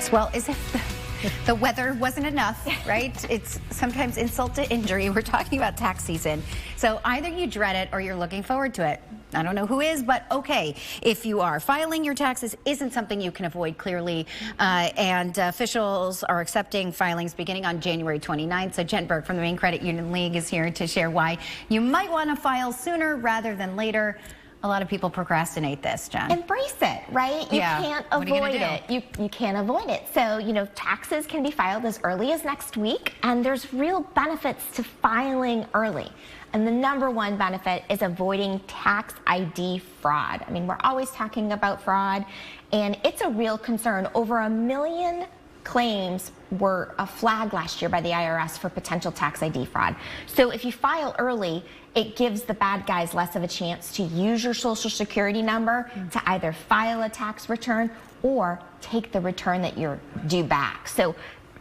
tax? Well, as if the weather wasn't enough, right? It's sometimes insult to injury. We're talking about tax season. So either you dread it or you're looking forward to it. I don't know who is, but okay. If you are, filing your taxes isn't something you can avoid clearly, and officials are accepting filings beginning on January 29th. So Jen Burke from the Maine Credit Union League is here to share why you might want to file sooner rather than later. A lot of people procrastinate this, Jen. Embrace it, right? You can't avoid it. You can't avoid it. So, taxes can be filed as early as next week, and there's real benefits to filing early. And the #1 benefit is avoiding tax ID fraud. I mean, we're always talking about fraud, and it's a real concern. Over 1 million claims were flagged last year by the IRS for potential tax ID fraud. So if you file early, it gives the bad guys less of a chance to use your social security number to either file a tax return or take the return that you're due back. So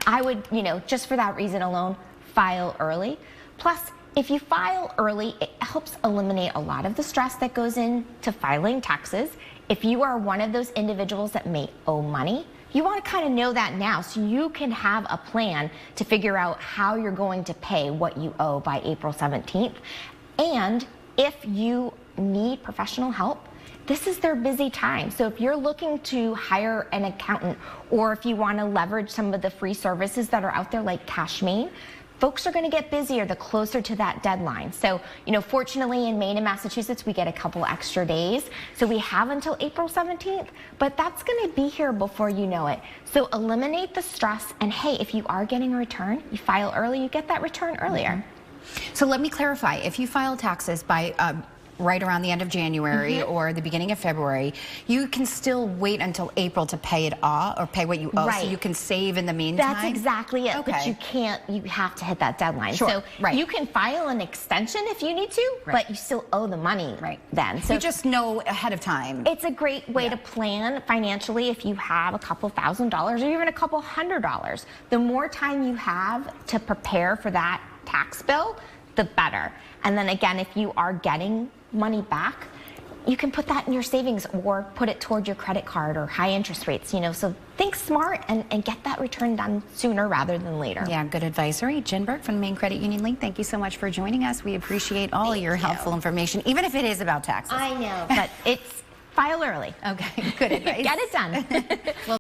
I would, just for that reason alone, file early. Plus, if you file early, it helps eliminate a lot of the stress that goes into filing taxes. If you are one of those individuals that may owe money, you want to kind of know that now so you can have a plan to figure out how you're going to pay what you owe by April 17th. And if you need professional help, this is their busy time. So if you're looking to hire an accountant, or if you want to leverage some of the free services that are out there like Maine, folks are going to get busier the closer to that deadline. So, fortunately in Maine and Massachusetts, we get a couple extra days. So we have until April 17th, but that's going to be here before you know it. So eliminate the stress. And hey, if you are getting a return, you file early, you get that return earlier. So let me clarify. If you file taxes by right around the end of January or the beginning of February, you can still wait until April to pay it off or pay what you owe, so you can save in the meantime? That's exactly it, okay. But you have to hit that deadline. Sure. So you can file an extension if you need to, but you still owe the money then. So you just know ahead of time. It's a great way to plan financially if you have a couple $1,000s or even a couple $100. The more time you have to prepare for that tax bill, the better. And then again, if you are getting money back, you can put that in your savings or put it toward your credit card or high interest rates, so think smart and get that return done sooner rather than later. Yeah, good advice. All right, Jen Burke from the Maine Credit Union League, thank you so much for joining us. We appreciate all your helpful information, even if it is about taxes. I know, but it's file early. Okay, good advice. Get it done. Well,